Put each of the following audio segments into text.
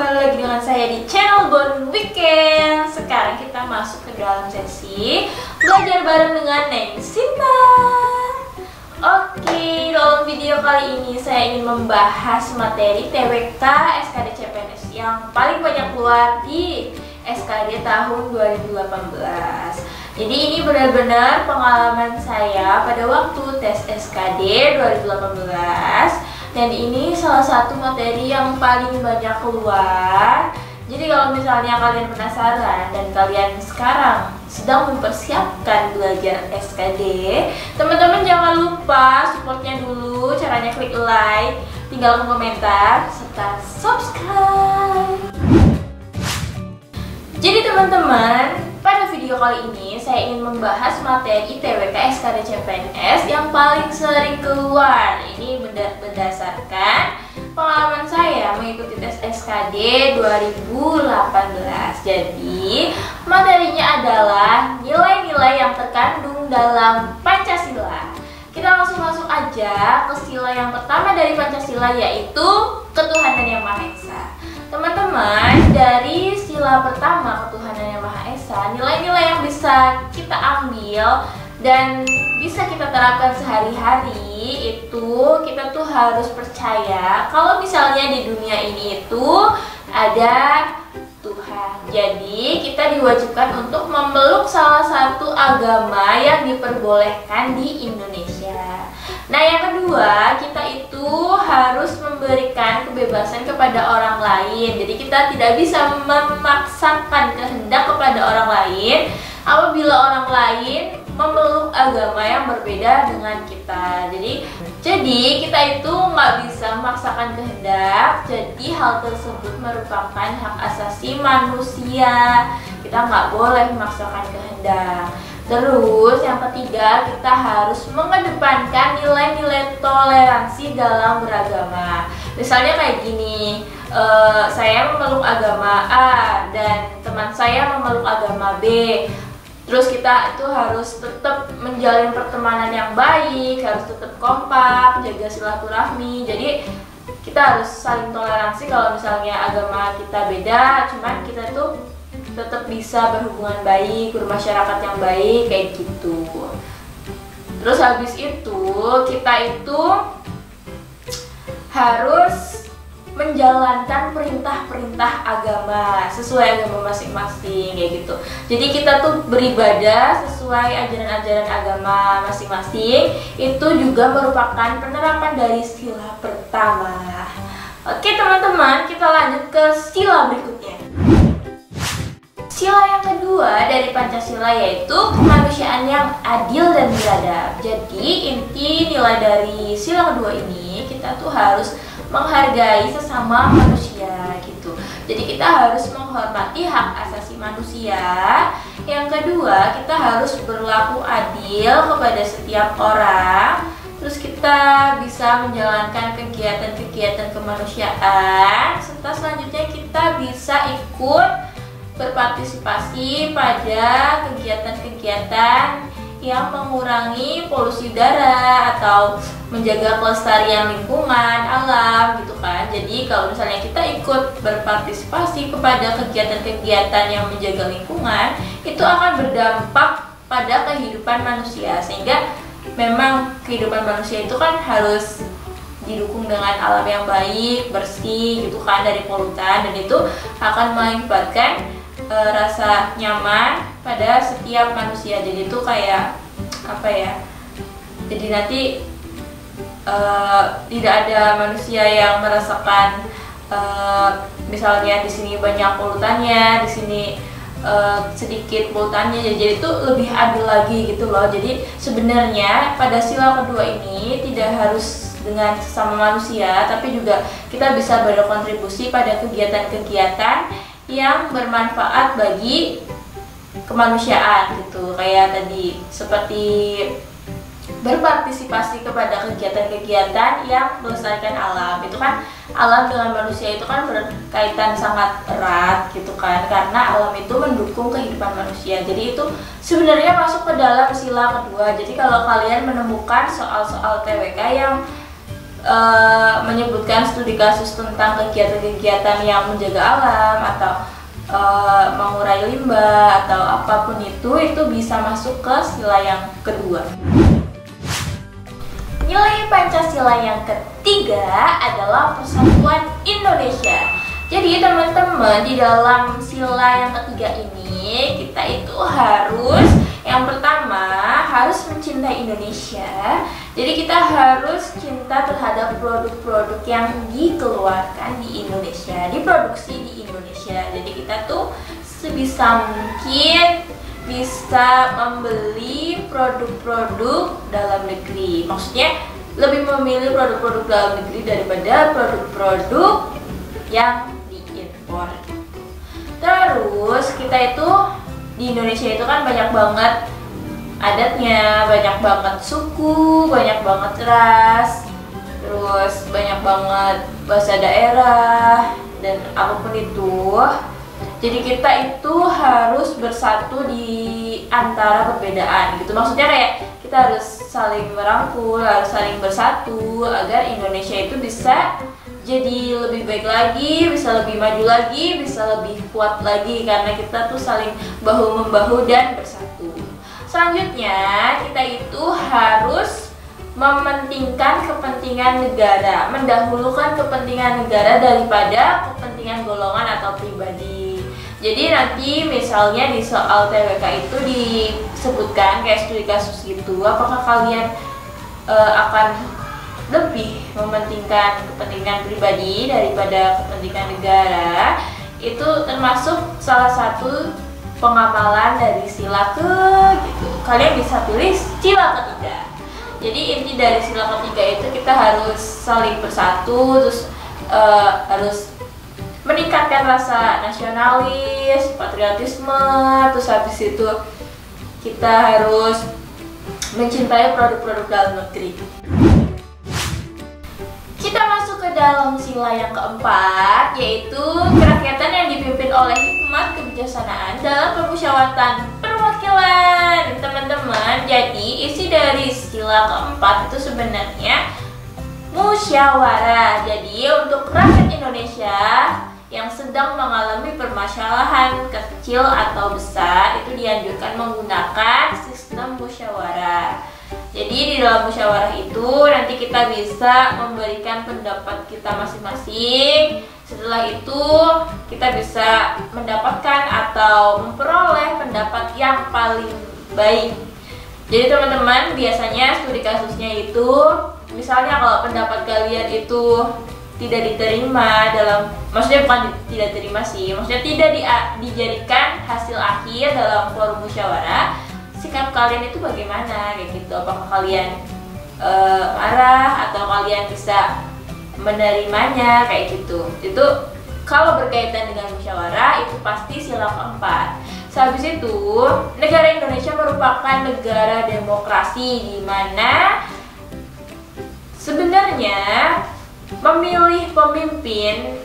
kembali lagi dengan saya di channel Bon Weekend. Sekarang kita masuk ke dalam sesi belajar bareng dengan Neng Sinta. Oke, dalam video kali ini saya ingin membahas materi TWK SKD CPNS yang paling banyak keluar di SKD tahun 2018. Jadi ini benar-benar pengalaman saya pada waktu tes SKD 2018. Dan ini salah satu materi yang paling banyak keluar. Jadi kalau misalnya kalian penasaran dan kalian sekarang sedang mempersiapkan belajar SKD, teman-teman jangan lupa supportnya dulu. Caranya klik like, tinggalkan komentar, serta subscribe. Jadi teman-teman, pada video kali ini saya ingin membahas materi TWK SKD CPNS yang paling sering keluar. Ini berdasarkan pengalaman saya mengikuti tes SKD 2018. Jadi materinya adalah nilai-nilai yang terkandung dalam Pancasila. Kita langsung masuk aja ke sila yang pertama dari Pancasila, yaitu ketuhanan yang Maha Esa. Teman-teman, dari sila pertama ketuhanan yang Maha Esa, nilai-nilai yang bisa kita ambil dan bisa kita terapkan sehari-hari itu, kita tuh harus percaya kalau misalnya di dunia ini itu ada Tuhan. Jadi kita diwajibkan untuk memeluk salah satu agama yang diperbolehkan di Indonesia. Nah, yang kedua, kita itu harus memberikan kebebasan kepada orang lain. Jadi kita tidak bisa memaksakan kehendak kepada orang lain apabila orang lain memeluk agama yang berbeda dengan kita. Jadi kita itu nggak bisa memaksakan kehendak. Jadi hal tersebut merupakan hak asasi manusia. Kita nggak boleh memaksakan kehendak. Terus yang ketiga, kita harus mengedepankan nilai-nilai toleransi dalam beragama. Misalnya kayak gini, saya memeluk agama A dan teman saya memeluk agama B. Terus kita itu harus tetap menjalin pertemanan yang baik, harus tetap kompak, jaga silaturahmi. Jadi kita harus saling toleransi kalau misalnya agama kita beda, cuman kita tuh tetap bisa berhubungan baik, bermasyarakat yang baik, kayak gitu. Terus habis itu kita itu harus menjalankan perintah-perintah agama sesuai agama masing-masing, kayak gitu. Jadi kita tuh beribadah sesuai ajaran-ajaran agama masing-masing. Itu juga merupakan penerapan dari sila pertama. Oke teman-teman, kita lanjut ke sila berikutnya. Sila yang kedua dari Pancasila yaitu kemanusiaan yang adil dan beradab. Jadi inti nilai dari sila kedua ini, kita tuh harus menghargai sesama manusia gitu. Jadi kita harus menghormati hak asasi manusia. Yang kedua, kita harus berlaku adil kepada setiap orang. Terus kita bisa menjalankan kegiatan-kegiatan kemanusiaan. Serta selanjutnya kita bisa ikut berpartisipasi pada kegiatan-kegiatan yang mengurangi polusi udara atau menjaga kelestarian lingkungan alam gitu kan. Jadi kalau misalnya kita ikut berpartisipasi kepada kegiatan-kegiatan yang menjaga lingkungan, itu akan berdampak pada kehidupan manusia. Sehingga memang kehidupan manusia itu kan harus didukung dengan alam yang baik, bersih gitu kan, dari polutan, dan itu akan mengakibatkan rasa nyaman pada setiap manusia. Jadi itu kayak apa ya? Jadi nanti tidak ada manusia yang merasakan misalnya di sini banyak polutannya, di sini sedikit polutannya. Jadi itu lebih adil lagi gitu loh. Jadi sebenarnya pada sila kedua ini tidak harus dengan sesama manusia, tapi juga kita bisa berkontribusi pada kegiatan-kegiatan yang bermanfaat bagi kemanusiaan gitu. Kayak tadi seperti berpartisipasi kepada kegiatan-kegiatan yang melestarikan alam. Itu kan alam dengan manusia itu kan berkaitan sangat erat gitu kan, karena alam itu mendukung kehidupan manusia. Jadi itu sebenarnya masuk ke dalam sila kedua. Jadi kalau kalian menemukan soal-soal TWK yang menyebutkan studi kasus tentang kegiatan-kegiatan yang menjaga alam atau mengurai limbah atau apapun itu bisa masuk ke sila yang kedua. Nilai Pancasila yang ketiga adalah Persatuan Indonesia. Jadi teman-teman, di dalam sila yang ketiga ini kita itu harus, yang pertama harus mencintai Indonesia. Jadi kita harus cinta terhadap produk-produk yang dikeluarkan di Indonesia, diproduksi di Indonesia. Jadi kita tuh sebisa mungkin bisa membeli produk-produk dalam negeri. Maksudnya lebih memilih produk-produk dalam negeri daripada produk-produk yang diimpor. Terus kita itu di Indonesia itu kan banyak banget adatnya, banyak banget suku, banyak banget ras, terus banyak banget bahasa daerah dan apapun itu. Jadi kita itu harus bersatu di antara perbedaan gitu. Maksudnya kayak kita harus saling merangkul, harus saling bersatu agar Indonesia itu bisa jadi lebih baik lagi, bisa lebih maju lagi, bisa lebih kuat lagi karena kita tuh saling bahu-membahu dan bersatu. Selanjutnya, kita itu harus mementingkan kepentingan negara, mendahulukan kepentingan negara daripada kepentingan golongan atau pribadi. Jadi nanti misalnya di soal TWK itu disebutkan kayak studi kasus gitu, apakah kalian akan lebih mementingkan kepentingan pribadi daripada kepentingan negara? Itu termasuk salah satu pengamalan dari sila ke gitu. Kalian bisa pilih sila ketiga. Jadi inti dari sila ketiga itu kita harus saling bersatu, terus harus meningkatkan rasa nasionalis, patriotisme, terus habis itu kita harus mencintai produk-produk dalam negeri. Kita masuk ke dalam sila yang keempat, yaitu kerakyatan yang dipimpin oleh hikmat kebijaksanaan dalam permusyawaratan perwakilan. Teman-teman, jadi isi dari sila keempat itu sebenarnya musyawarah. Jadi untuk rakyat Indonesia yang sedang mengalami permasalahan kecil atau besar itu dianjurkan menggunakan sistem musyawarah. Jadi di dalam musyawarah itu nanti kita bisa memberikan pendapat kita masing-masing. Setelah itu kita bisa mendapatkan atau memperoleh pendapat yang paling baik. Jadi teman-teman, biasanya studi kasusnya itu misalnya kalau pendapat kalian itu tidak diterima dalam, maksudnya bukan tidak diterima sih, maksudnya tidak dijadikan hasil akhir dalam forum musyawarah, sikap kalian itu bagaimana kayak gitu? Apakah kalian marah atau kalian bisa menerimanya kayak gitu? Itu kalau berkaitan dengan musyawarah itu pasti sila keempat. Sehabis itu negara Indonesia merupakan negara demokrasi di mana sebenarnya memilih pemimpin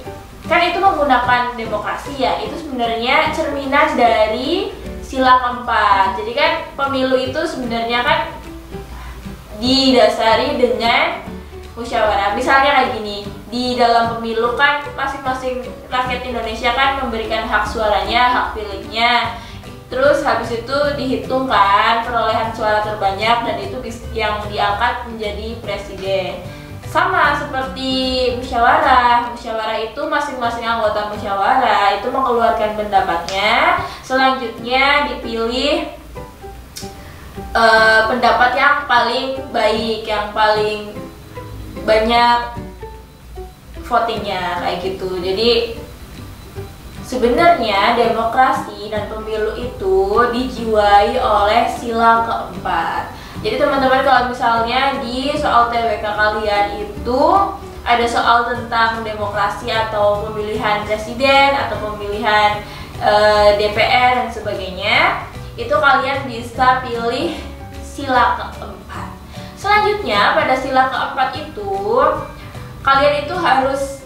kan itu menggunakan demokrasi ya, itu sebenarnya cerminan dari sila keempat. Jadi kan pemilu itu sebenarnya kan didasari dengan musyawarah. Misalnya kayak gini, di dalam pemilu kan masing-masing rakyat Indonesia kan memberikan hak suaranya, hak pilihnya. Terus habis itu dihitungkan perolehan suara terbanyak dan itu yang diangkat menjadi presiden. Sama seperti musyawarah. Musyawarah itu masing-masing anggota musyawarah itu mengeluarkan pendapatnya. Selanjutnya dipilih pendapat yang paling baik, yang paling banyak votingnya kayak gitu. Jadi sebenarnya demokrasi dan pemilu itu dijiwai oleh sila keempat. Jadi teman-teman, kalau misalnya di soal TWK kalian itu ada soal tentang demokrasi atau pemilihan presiden atau pemilihan DPR dan sebagainya, itu kalian bisa pilih sila keempat. Selanjutnya pada sila keempat itu kalian itu harus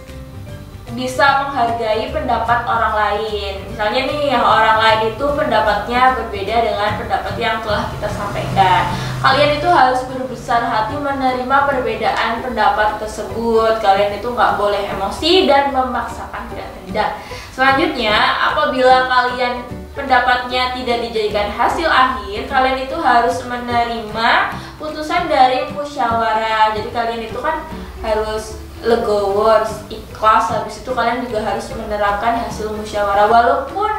bisa menghargai pendapat orang lain. Misalnya nih, yang orang lain itu pendapatnya berbeda dengan pendapat yang telah kita sampaikan. kalian itu harus berbesar hati menerima perbedaan pendapat tersebut. Kalian itu nggak boleh emosi dan memaksakan kehendak. Selanjutnya, apabila kalian pendapatnya tidak dijadikan hasil akhir, kalian itu harus menerima putusan dari musyawarah. Jadi kalian itu kan harus legowo, ikhlas. Habis itu kalian juga harus menerapkan hasil musyawarah walaupun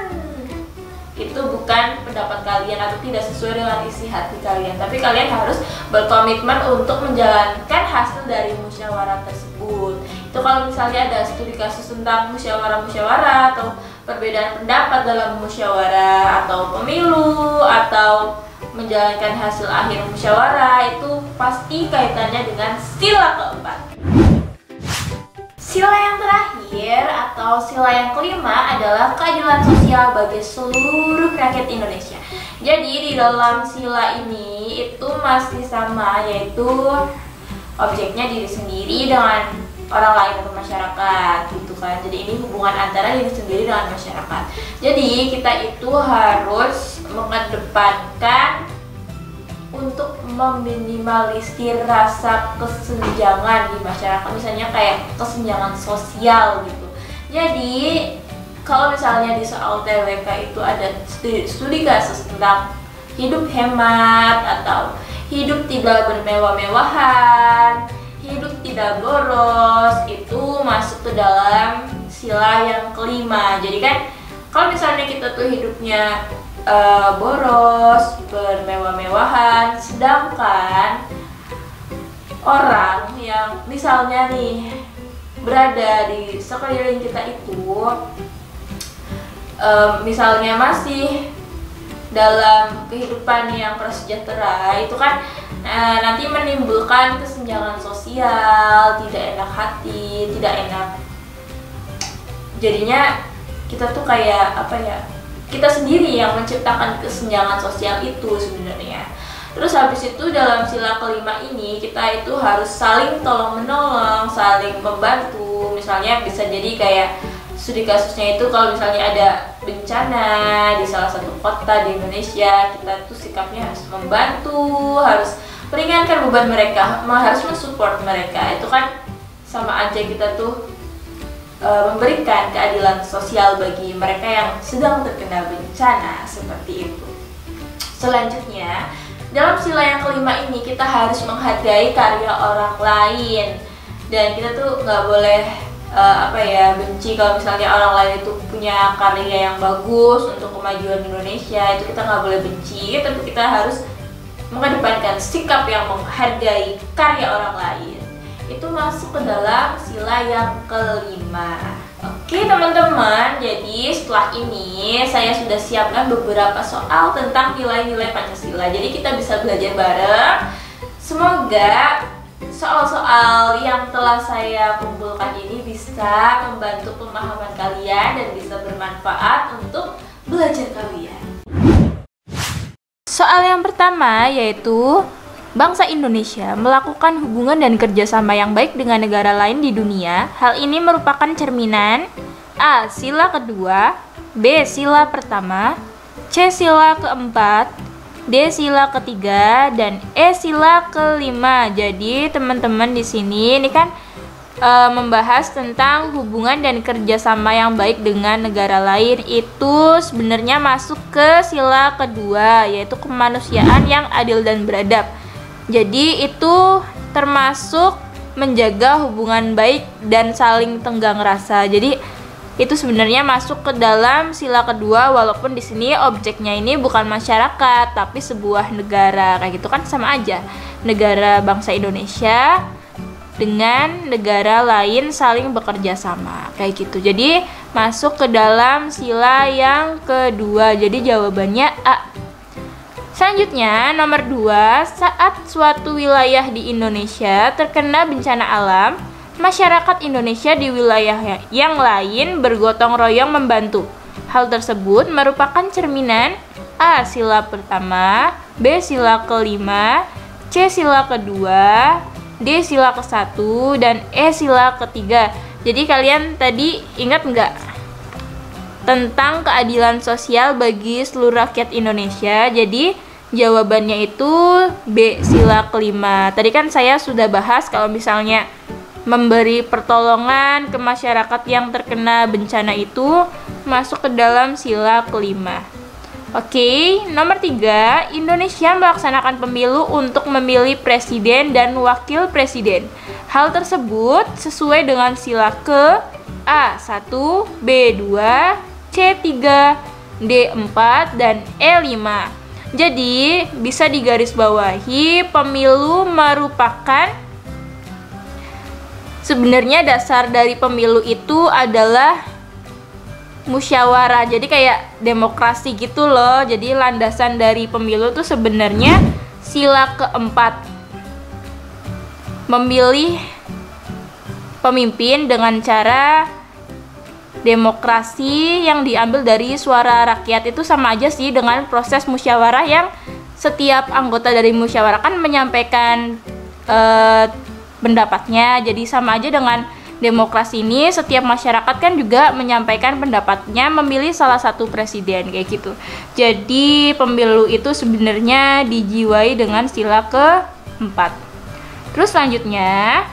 itu bukan pendapat kalian atau tidak sesuai dengan isi hati kalian, tapi kalian harus berkomitmen untuk menjalankan hasil dari musyawarah tersebut. Itu kalau misalnya ada studi kasus tentang musyawarah atau perbedaan pendapat dalam musyawarah atau pemilu atau menjalankan hasil akhir musyawarah, itu pasti kaitannya dengan sila keempat. Sila yang terakhir atau sila yang kelima adalah keadilan sosial bagi seluruh rakyat Indonesia. Jadi di dalam sila ini itu masih sama, yaitu objeknya diri sendiri dengan orang lain atau masyarakat gitu kan. Jadi ini hubungan antara diri sendiri dengan masyarakat. Jadi kita itu harus mengedepankan untuk meminimalisir rasa kesenjangan di masyarakat, misalnya kayak kesenjangan sosial gitu. Jadi kalau misalnya di soal TWK itu ada studi kasus tentang hidup hemat atau hidup tidak bermewah-mewahan, hidup tidak boros, itu masuk ke dalam sila yang kelima. Jadi kan kalau misalnya kita tuh hidupnya boros, bermewah-mewahan, sedangkan orang yang misalnya nih berada di sekeliling kita itu misalnya masih dalam kehidupan yang prasejahtera, itu kan nanti menimbulkan kesenjangan sosial, tidak enak hati, tidak enak. Jadinya kita tuh kayak apa ya, kita sendiri yang menciptakan kesenjangan sosial itu sebenarnya. Terus habis itu dalam sila kelima ini kita itu harus saling tolong-menolong, saling membantu. Misalnya bisa jadi kayak studi kasusnya itu kalau misalnya ada bencana di salah satu kota di Indonesia, kita tuh sikapnya harus membantu, harus meringankan beban mereka, harus mensupport mereka. Itu kan sama aja kita tuh memberikan keadilan sosial bagi mereka yang sedang terkena bencana seperti itu. Selanjutnya, dalam sila yang kelima ini kita harus menghargai karya orang lain, dan kita tuh nggak boleh benci kalau misalnya orang lain itu punya karya yang bagus untuk kemajuan Indonesia. Itu kita nggak boleh benci, tapi kita harus mengedepankan sikap yang menghargai karya orang lain. Itu masuk ke dalam sila yang kelima. Oke teman-teman, jadi setelah ini saya sudah siapkan beberapa soal tentang nilai-nilai Pancasila. Jadi kita bisa belajar bareng. Semoga soal-soal yang telah saya kumpulkan ini bisa membantu pemahaman kalian dan bisa bermanfaat untuk belajar kalian. Soal yang pertama yaitu bangsa Indonesia melakukan hubungan dan kerjasama yang baik dengan negara lain di dunia. Hal ini merupakan cerminan A. Sila kedua, B. Sila pertama, C. Sila keempat, D. Sila ketiga, dan E. Sila kelima. Jadi teman-teman di sini ini kan membahas tentang hubungan dan kerjasama yang baik dengan negara lain. Itu sebenarnya masuk ke sila kedua, yaitu kemanusiaan yang adil dan beradab. Jadi itu termasuk menjaga hubungan baik dan saling tenggang rasa. Jadi itu sebenarnya masuk ke dalam sila kedua, walaupun di sini objeknya ini bukan masyarakat tapi sebuah negara. Kayak gitu kan sama aja. Negara bangsa Indonesia dengan negara lain saling bekerja sama. Kayak gitu. Jadi masuk ke dalam sila yang kedua. Jadi jawabannya A. Selanjutnya, nomor 2, saat suatu wilayah di Indonesia terkena bencana alam, masyarakat Indonesia di wilayah yang lain bergotong royong membantu. Hal tersebut merupakan cerminan A. Sila pertama, B. Sila kelima, C. Sila kedua, D. Sila ke-1, dan E. Sila ketiga. Jadi kalian tadi ingat nggak tentang keadilan sosial bagi seluruh rakyat Indonesia? Jadi Jawabannya itu B, sila kelima. Tadi kan saya sudah bahas kalau misalnya memberi pertolongan ke masyarakat yang terkena bencana itu masuk ke dalam sila kelima. Oke, nomor 3, Indonesia melaksanakan pemilu untuk memilih presiden dan wakil presiden. Hal tersebut sesuai dengan sila ke A1, B2, C3, D4, dan E5. Jadi, bisa digarisbawahi pemilu merupakan sebenarnya dasar dari pemilu itu adalah musyawarah. Jadi kayak demokrasi gitu loh. Jadi landasan dari pemilu itu sebenarnya sila keempat. Memilih pemimpin dengan cara demokrasi yang diambil dari suara rakyat. Itu sama aja sih dengan proses musyawarah yang setiap anggota dari musyawarah kan menyampaikan pendapatnya. Jadi sama aja dengan demokrasi ini, setiap masyarakat kan juga menyampaikan pendapatnya memilih salah satu presiden kayak gitu. Jadi pemilu itu sebenarnya dijiwai dengan sila keempat. Terus selanjutnya,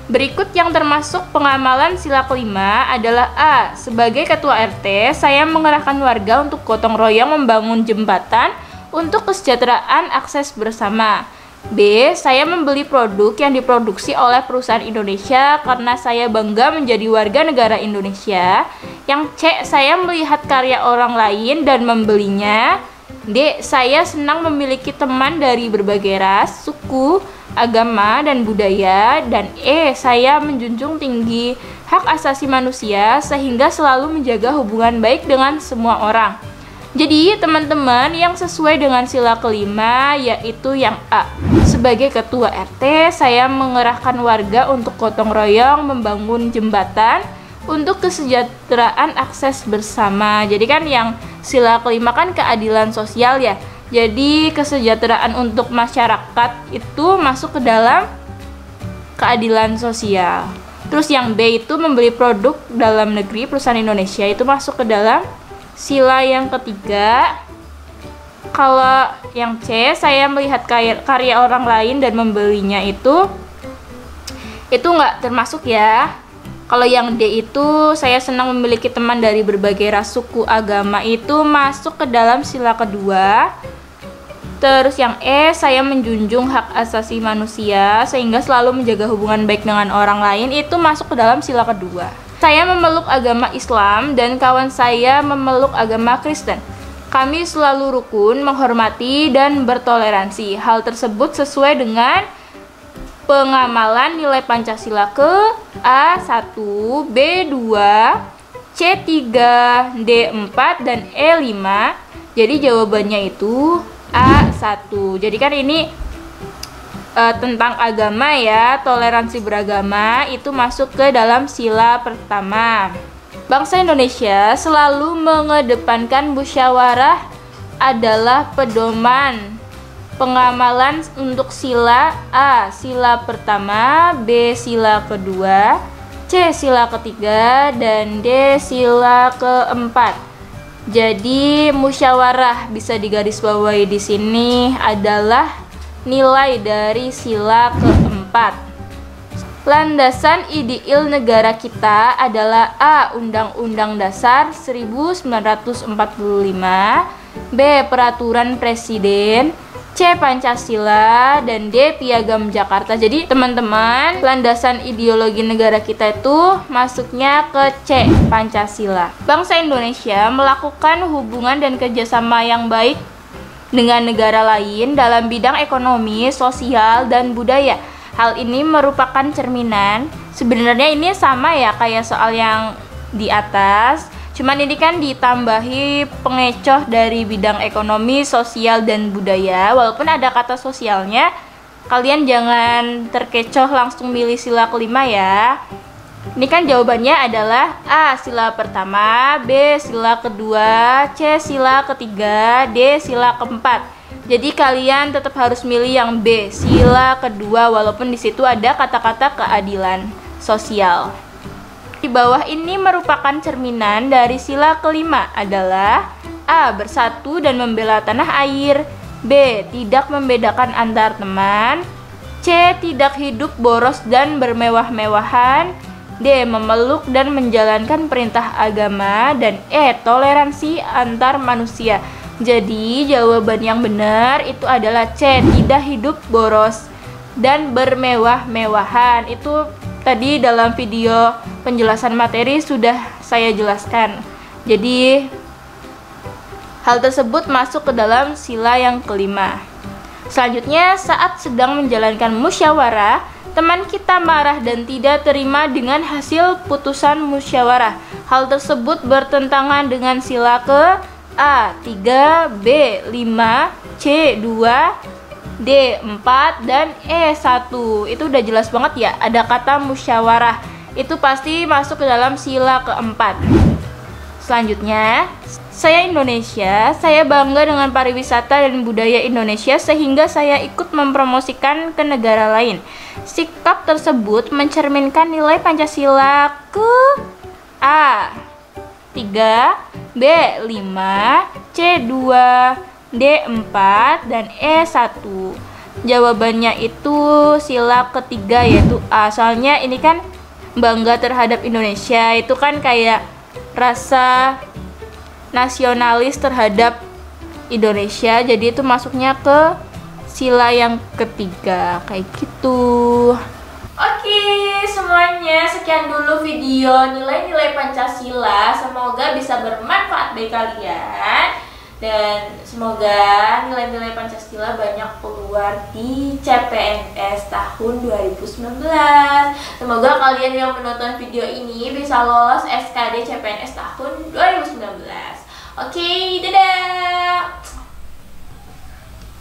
berikut yang termasuk pengamalan sila kelima adalah A. Sebagai ketua RT, saya mengerahkan warga untuk gotong royong membangun jembatan untuk kesejahteraan akses bersama. B. Saya membeli produk yang diproduksi oleh perusahaan Indonesia karena saya bangga menjadi warga negara Indonesia. Yang C. Saya melihat karya orang lain dan membelinya. D. Saya senang memiliki teman dari berbagai ras, suku, agama, dan budaya. Dan E. Saya menjunjung tinggi hak asasi manusia sehingga selalu menjaga hubungan baik dengan semua orang. Jadi teman-teman, yang sesuai dengan sila kelima yaitu yang A. Sebagai ketua RT, saya mengerahkan warga untuk gotong royong membangun jembatan untuk kesejahteraan akses bersama. Jadi kan yang sila kelima kan keadilan sosial ya. Jadi kesejahteraan untuk masyarakat itu masuk ke dalam keadilan sosial. Terus yang B itu membeli produk dalam negeri perusahaan Indonesia itu masuk ke dalam sila yang ketiga. Kalau yang C, saya melihat karya orang lain dan membelinya itu nggak termasuk ya. Kalau yang D itu, saya senang memiliki teman dari berbagai ras, suku, agama, itu masuk ke dalam sila kedua. Terus yang E, saya menjunjung hak asasi manusia sehingga selalu menjaga hubungan baik dengan orang lain, itu masuk ke dalam sila kedua. Saya memeluk agama Islam dan kawan saya memeluk agama Kristen. Kami selalu rukun, menghormati, dan bertoleransi. Hal tersebut sesuai dengan pengamalan nilai Pancasila ke A1, B2, C3, D4, dan E5. Jadi jawabannya itu A1. Jadi kan ini tentang agama ya, toleransi beragama itu masuk ke dalam sila pertama. Bangsa Indonesia selalu mengedepankan musyawarah adalah pedoman pengamalan untuk sila A, sila pertama, B, sila kedua, C, sila ketiga, dan D, sila keempat. Jadi musyawarah bisa digarisbawahi di sini adalah nilai dari sila keempat. Landasan ideal negara kita adalah A. Undang-Undang Dasar 1945, B. Peraturan Presiden, C. Pancasila, dan D. Piagam Jakarta. Jadi teman-teman, landasan ideologi negara kita itu masuknya ke C. Pancasila. Bangsa Indonesia melakukan hubungan dan kerjasama yang baik dengan negara lain dalam bidang ekonomi, sosial, dan budaya. Hal ini merupakan cerminan, sebenarnya ini sama ya kayak soal yang di atas, cuman ini kan ditambahi pengecoh dari bidang ekonomi, sosial, dan budaya. Walaupun ada kata sosialnya, kalian jangan terkecoh langsung milih sila kelima ya. Ini kan jawabannya adalah A. Sila pertama, B. Sila kedua, C. Sila ketiga, D. Sila keempat. Jadi kalian tetap harus milih yang B, sila kedua, walaupun di situ ada kata-kata keadilan sosial. Di bawah ini merupakan cerminan dari sila kelima adalah A. Bersatu dan membela tanah air, B. Tidak membedakan antar teman. C. Tidak hidup boros dan bermewah-mewahan. D. Memeluk dan menjalankan perintah agama. Dan E. Toleransi antar manusia. Jadi jawaban yang benar itu adalah C. Tidak hidup boros dan bermewah-mewahan. Itu tadi dalam video penjelasan materi sudah saya jelaskan. Jadi hal tersebut masuk ke dalam sila yang kelima. Selanjutnya, saat sedang menjalankan musyawarah, teman kita marah dan tidak terima dengan hasil putusan musyawarah. Hal tersebut bertentangan dengan sila ke A. 3, B. 5, C. 2, D. 4, dan E. 1. Itu udah jelas banget ya, ada kata musyawarah. Itu pasti masuk ke dalam sila keempat. Selanjutnya, saya Indonesia, saya bangga dengan pariwisata dan budaya Indonesia sehingga saya ikut mempromosikan ke negara lain. Sikap tersebut mencerminkan nilai Pancasila ke A. 3, B. 5, C. 2, D. 4, dan E. 1. Jawabannya itu sila ketiga yaitu A. Soalnya ini kan bangga terhadap Indonesia, itu kan kayak rasa nasionalis terhadap Indonesia, jadi itu masuknya ke sila yang ketiga kayak gitu. Oke, semuanya sekian dulu video nilai-nilai Pancasila. Semoga bisa bermanfaat bagi kalian dan semoga nilai-nilai Pancasila banyak keluar di CPNS tahun 2019. Semoga kalian yang menonton video ini bisa lolos SKD CPNS tahun 2019. Oke, dadah.